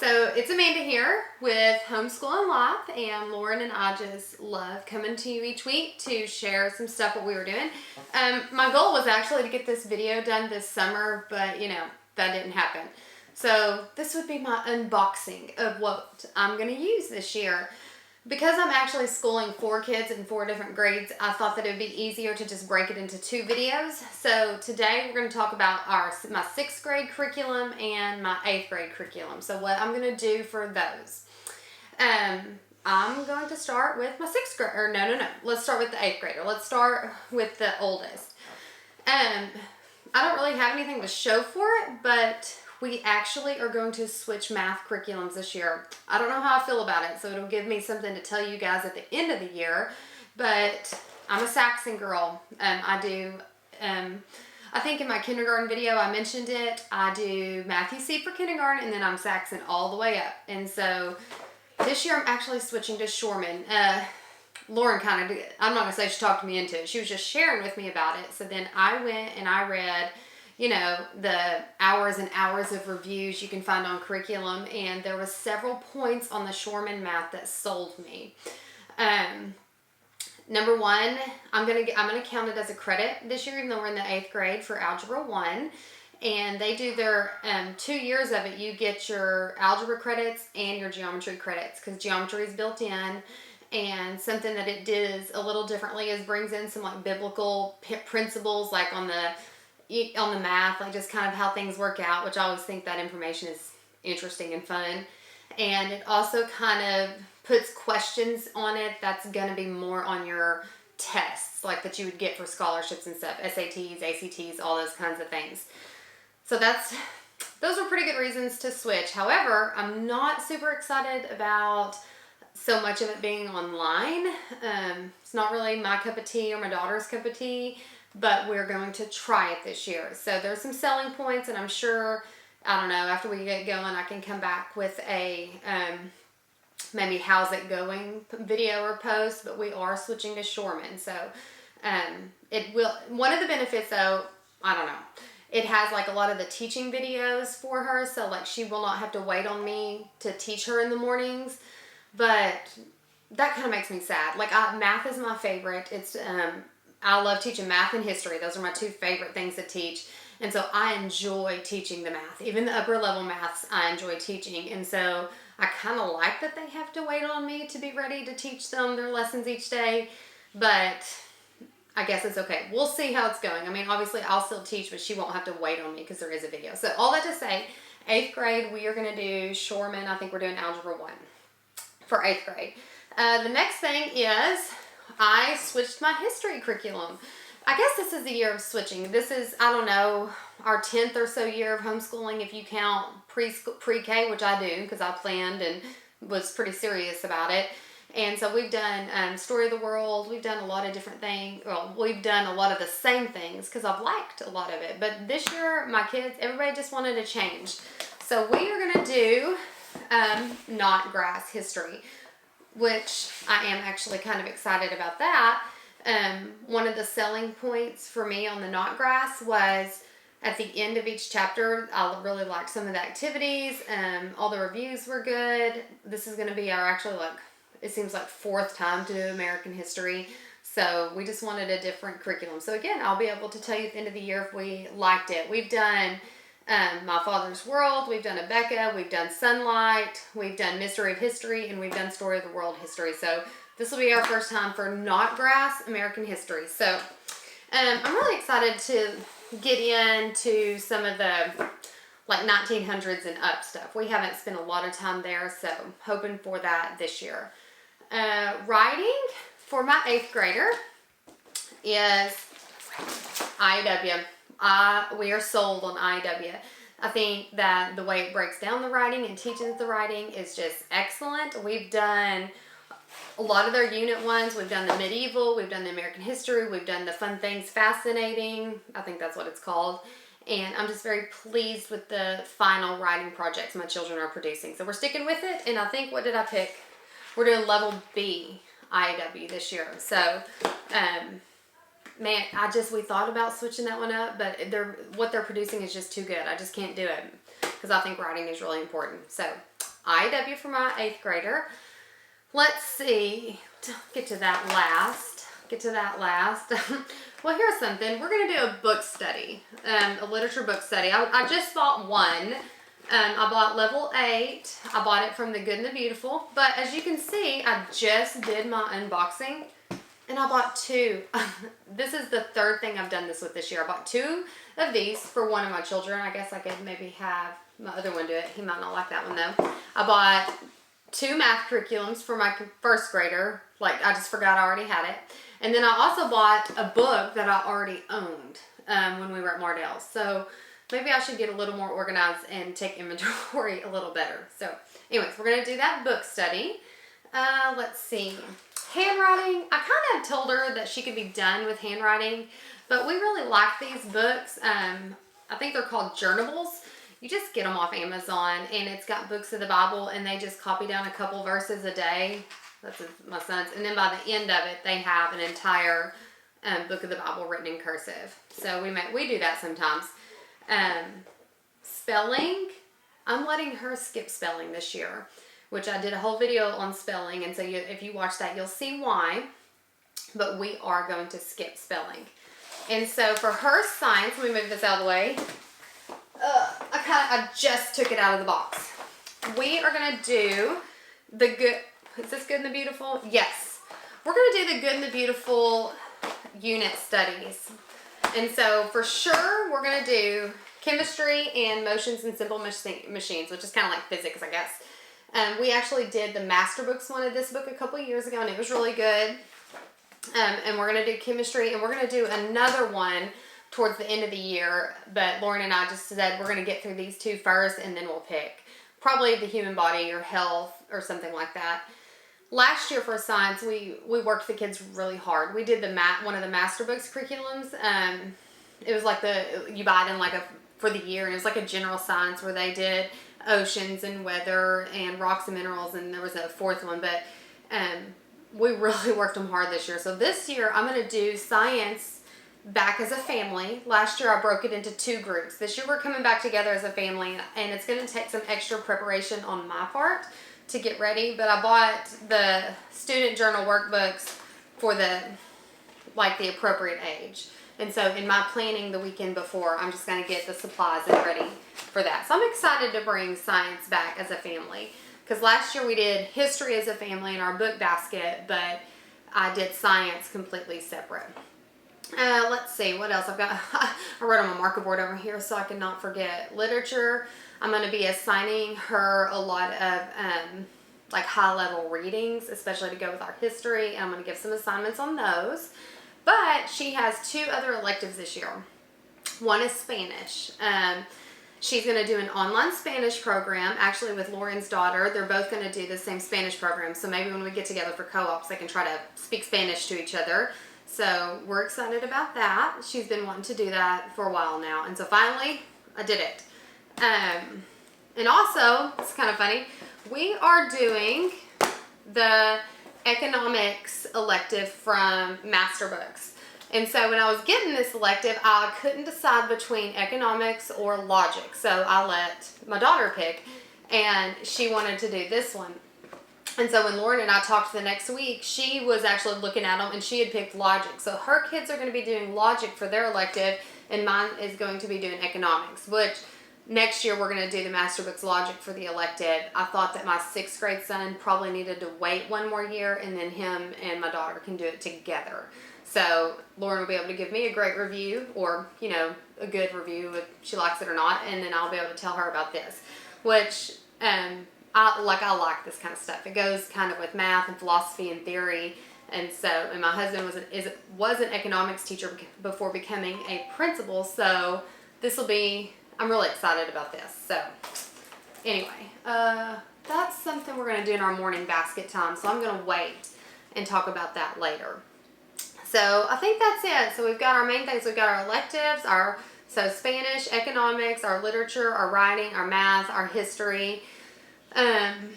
So it's Amanda here with Homeschool and Life, and Lauren and I just love coming to you each week to share some stuff what we were doing. My goal was actually to get this video done this summer, but you know, that didn't happen. So this would be my unboxing of what I'm going to use this year. Because I'm actually schooling 4 kids in 4 different grades, I thought that it would be easier to just break it into 2 videos. So today we're going to talk about my 6th grade curriculum and my 8th grade curriculum. So what I'm going to do for those. I'm going to start with my 6th grade, or no. Let's start with the 8th grader. Let's start with the oldest. I don't really have anything to show for it, but we actually are going to switch math curriculums this year. I don't know how I feel about it, so it'll give me something to tell you guys at the end of the year. But I'm a Saxon girl. I think in my kindergarten video I mentioned it. I do Math UC for kindergarten, and then I'm Saxon all the way up. And so this year I'm actually switching to Shoreman. Lauren kind of did. I'm not going to say she talked me into it. She was just sharing with me about it. So then I went and I read, you know, the hours and hours of reviews you can find on curriculum, and there was several points on the Shoreman math that sold me. Number one, I'm gonna count it as a credit this year, even though we're in the 8th grade, for Algebra 1. And they do their 2 years of it. You get your algebra credits and your geometry credits, because geometry is built in. And something that it does a little differently is brings in some like biblical principles, like on the math, like just kind of how things work out, which I always think that information is interesting and fun. And it also kind of puts questions on it that's going to be more on your tests, like that you would get for scholarships and stuff, SATs, ACTs, all those kinds of things. So those are pretty good reasons to switch. However, I'm not super excited about so much of it being online. It's not really my cup of tea or my daughter's cup of tea, but we're going to try it this year. So there's some selling points, and I'm sure, I don't know, after we get going, I can come back with a maybe how's it going video or post, but we are switching to Shoreman. So it will, one of the benefits though, I don't know, it has like a lot of the teaching videos for her, so like she will not have to wait on me to teach her in the mornings, but that kind of makes me sad. Like math is my favorite. It's I love teaching math and history. Those are my 2 favorite things to teach. And so I enjoy teaching the math. Even the upper level maths I enjoy teaching. And so I kind of like that they have to wait on me to be ready to teach them their lessons each day. But I guess it's okay. We'll see how it's going. I mean, obviously I'll still teach, but she won't have to wait on me because there is a video. So all that to say, 8th grade, we are going to do Shoreman. I think we're doing Algebra 1 for 8th grade. The next thing is I switched my history curriculum. I guess this is the year of switching. This is, I don't know, our 10th or so year of homeschooling if you count pre-K, which I do because I planned and was pretty serious about it. And so we've done Story of the World. We've done a lot of different things. Well, we've done a lot of the same things because I've liked a lot of it. But this year, my kids, everybody just wanted to change. So we are going to do not grass history, which I am actually kind of excited about that. One of the selling points for me on the not grass was at the end of each chapter, I really liked some of the activities. All the reviews were good. This is going to be our actually it seems like 4th time to do American history. So we just wanted a different curriculum. So again, I'll be able to tell you at the end of the year if we liked it. We've done My Father's World, we've done Abeka, we've done Sunlight, we've done Mystery of History, and we've done Story of the World history. So this will be our first time for not grass American history. So I'm really excited to get into some of the like 1900s and up stuff. We haven't spent a lot of time there, so hoping for that this year. Writing for my 8th grader is IEW. We are sold on IEW. I think that the way it breaks down the writing and teaches the writing is just excellent. We've done a lot of their unit ones. We've done the medieval, we've done the American history, we've done the fun things fascinating. I think that's what it's called. And I'm just very pleased with the final writing projects my children are producing. So we're sticking with it. And I think, what did I pick? We're doing level B IEW this year. So, man, we thought about switching that one up, but what they're producing is just too good. I just can't do it because I think writing is really important. So IW for my 8th grader. Let's see, get to that last. Well, here's something. We're going to do a book study, a literature book study. I just bought one. I bought level 8. I bought it from The Good and the Beautiful. But as you can see, I just did my unboxing and I bought 2. This is the 3rd thing I've done this with this year. I bought 2 of these for one of my children. I guess I could maybe have my other one do it. He might not like that one though. I bought 2 math curriculums for my 1st grader. Like, I just forgot I already had it. And then I also bought a book that I already owned when we were at Mardell's. So maybe I should get a little more organized and take inventory a little better. So anyways, we're going to do that book study. Let's see. Handwriting. I kind of told her that she could be done with handwriting, but we really like these books. I think they're called journables. You just get them off Amazon, and it's got books of the Bible, and they just copy down a couple verses a day. That's my son's. And then by the end of it, they have an entire book of the Bible written in cursive. So we do that sometimes. Spelling, I'm letting her skip spelling this year, which I did a whole video on spelling. And so if you watch that, you'll see why. But we are going to skip spelling. And so for her science, let me move this out of the way. I just took it out of the box. We are going to do the good. Is this Good and the Beautiful? Yes. We're going to do the Good and the Beautiful unit studies. And so for sure, we're going to do chemistry and motions and simple machines, which is kind of like physics, I guess. We actually did the master books one of this book a couple years ago, and it was really good. And we're going to do chemistry, and we're going to do another one towards the end of the year. But Lauren and I just said we're going to get through these 2 first, and then we'll pick probably the human body or health or something like that. Last year for science, we worked the kids really hard. We did one of the master books curriculums. It was like you buy it in for the year, and it was like a general science where they did oceans and weather and rocks and minerals, and there was a 4th one. But we really worked them hard this year. So this year I'm going to do science back as a family. Last year I broke it into 2 groups. This year we're coming back together as a family, and it's going to take some extra preparation on my part to get ready. But I bought the student journal workbooks for the appropriate age. And so in my planning the weekend before, I'm just going to get the supplies and ready for that. So I'm excited to bring science back as a family. Because last year we did history as a family in our book basket, but I did science completely separate. Let's see, what else I've got. I wrote on my marker board over here so I can not forget. Literature. I'm going to be assigning her a lot of high-level readings, especially to go with our history. And I'm going to give some assignments on those. But she has 2 other electives this year. One is Spanish. She's going to do an online Spanish program, actually with Lauren's daughter. They're both going to do the same Spanish program. So maybe when we get together for co-ops, they can try to speak Spanish to each other. So we're excited about that. She's been wanting to do that for a while now. And so finally, I did it. And also, it's kind of funny, we are doing the economics elective from Master Books. And so when I was getting this elective, I couldn't decide between economics or logic. So I let my daughter pick, and she wanted to do this one. And so when Lauren and I talked the next week, she was actually looking at them, and she had picked logic. So her kids are going to be doing logic for their elective, and mine is going to be doing economics, which next year we're going to do the Master Books Logic for the elective. I thought that my 6th grade son probably needed to wait 1 more year, and then him and my daughter can do it together. So Lauren will be able to give me a great review, or, a good review if she likes it or not, and then I'll be able to tell her about this, which I like this kind of stuff. It goes kind of with math and philosophy and theory. And my husband was an economics teacher before becoming a principal, so I'm really excited about this. So anyway, that's something we're going to do in our morning basket time. So I'm going to wait and talk about that later. So I think that's it. So we've got our main things. We've got our electives, so Spanish, economics, our literature, our writing, our math, our history, and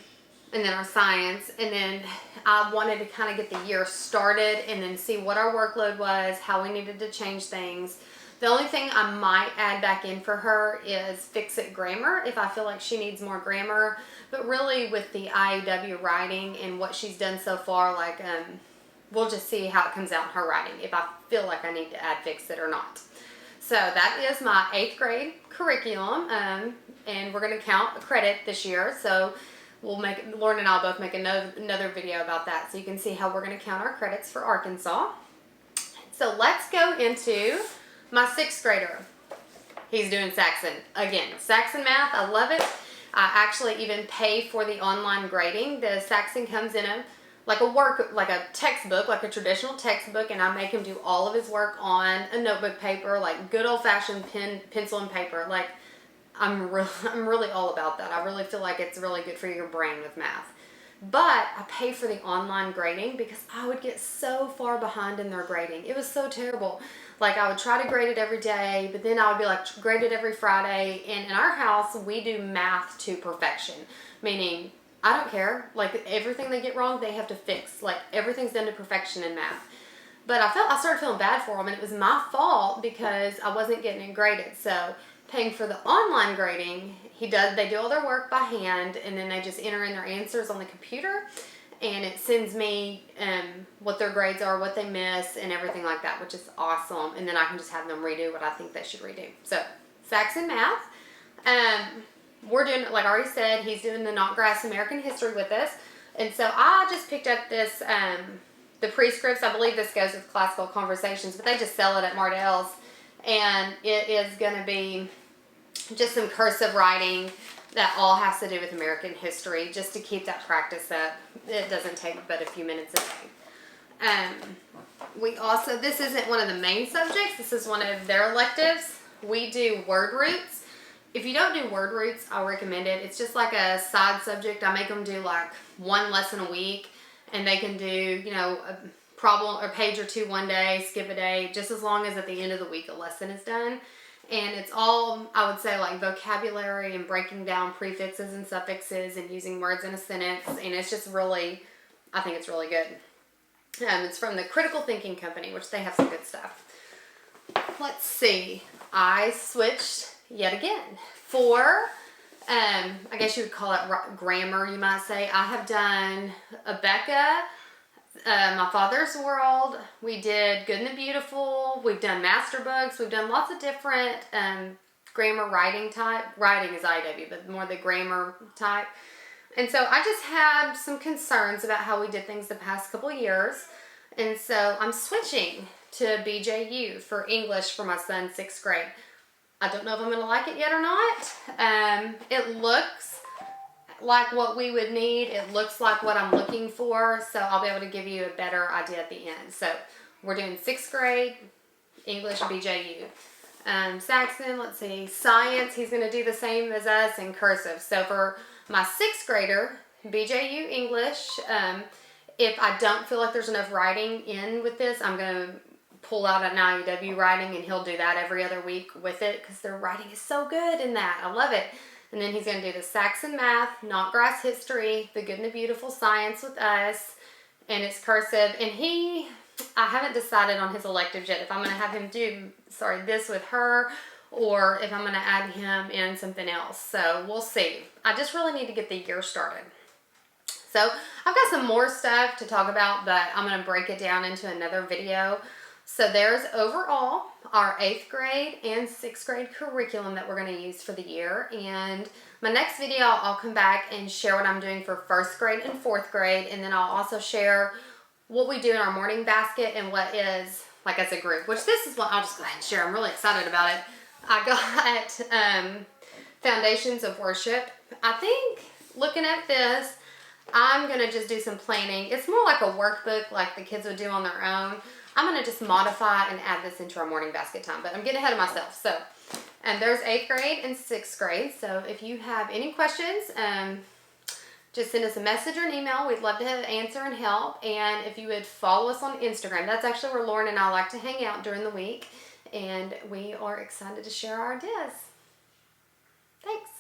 then our science. And then I wanted to kind of get the year started and then see what our workload was, how we needed to change things. The only thing I might add back in for her is Fix-It grammar if I feel like she needs more grammar. But really with the IEW writing and what she's done so far, like we'll just see how it comes out in her writing if I feel like I need to add Fix-It or not. So that is my 8th grade curriculum, and we're going to count a credit this year. So we'll make, Lauren and I'll both make another video about that, so you can see how we're going to count our credits for Arkansas. So let's go into my 6th grader. He's doing Saxon again. Saxon math, I love it. I actually even pay for the online grading. The Saxon comes in like a textbook, like a traditional textbook, and I make him do all of his work on a notebook paper, like good old-fashioned pencil and paper. Like I'm really all about that. I really feel like it's really good for your brain with math. But I pay for the online grading because I would get so far behind in their grading. It was so terrible. Like I would try to grade it every day, but then I would be like graded every Friday. And in our house, we do math to perfection, meaning I don't care. Like everything they get wrong, they have to fix. Like everything's done to perfection in math. But I started feeling bad for them, and it was my fault because I wasn't getting it graded. So paying for the online grading, they do all their work by hand, and then they just enter in their answers on the computer, and it sends me what their grades are, what they miss, and everything like that, which is awesome. And then I can just have them redo what I think they should redo. So Saxon math. We're doing, like I already said, he's doing the Knotgrass American History with us. And so I just picked up this, the prescripts. I believe this goes with Classical Conversations, but they just sell it at Mardell's. And it is going to be just some cursive writing that all has to do with American history, just to keep that practice up. It doesn't take but a few minutes a day. We also, this isn't one of the main subjects. This is one of their electives. We do word roots. If you don't do word roots, I recommend it. It's just like a side subject. I make them do like one lesson a week, and they can do, you know, a problem or page or two one day, skip a day, just as long as at the end of the week a lesson is done. And it's all, I would say, like vocabulary and breaking down prefixes and suffixes and using words in a sentence. And it's just really, I think it's really good. It's from the Critical Thinking Company, which they have some good stuff. Let's see. I switched yet again for, I guess you would call it grammar, you might say. I have done Abeka, My Father's World. We did Good and the Beautiful. We've done master books. We've done lots of different grammar writing type. Writing is IW, but more the grammar type. And so I just had some concerns about how we did things the past couple years. And so I'm switching to BJU for English for my son's 6th grade. I don't know if I'm going to like it yet or not. It looks like what we would need. It looks like what I'm looking for. So I'll be able to give you a better idea at the end. So we're doing 6th grade English BJU. Saxon, let's see, science, he's going to do the same as us in cursive. So for my 6th grader, BJU English, if I don't feel like there's enough writing in with this, I'm going to pull out an IEW writing, and he'll do that every other week with it because their writing is so good in that. I love it. And then he's going to do the Saxon math, Knotgrass history, the Good and the Beautiful science with us, and it's cursive. And I haven't decided on his electives yet if I'm going to have him do, this with her, or if I'm going to add him in something else. So we'll see. I just really need to get the year started. So I've got some more stuff to talk about, but I'm going to break it down into another video. So there's overall our 8th grade and 6th grade curriculum that we're going to use for the year. And my next video, I'll come back and share what I'm doing for 1st grade and 4th grade. And then I'll also share what we do in our morning basket and what is like as a group, which this is what I'll just go ahead and share. I'm really excited about it. I got Foundations of Worship. I think looking at this, I'm going to just do some planning. It's more like a workbook like the kids would do on their own. I'm going to just modify and add this into our morning basket time, but I'm getting ahead of myself. So, and there's 8th grade and 6th grade. So if you have any questions, just send us a message or an email. We'd love to answer and help. And if you would follow us on Instagram, that's actually where Lauren and I like to hang out during the week. And we are excited to share our ideas. Thanks.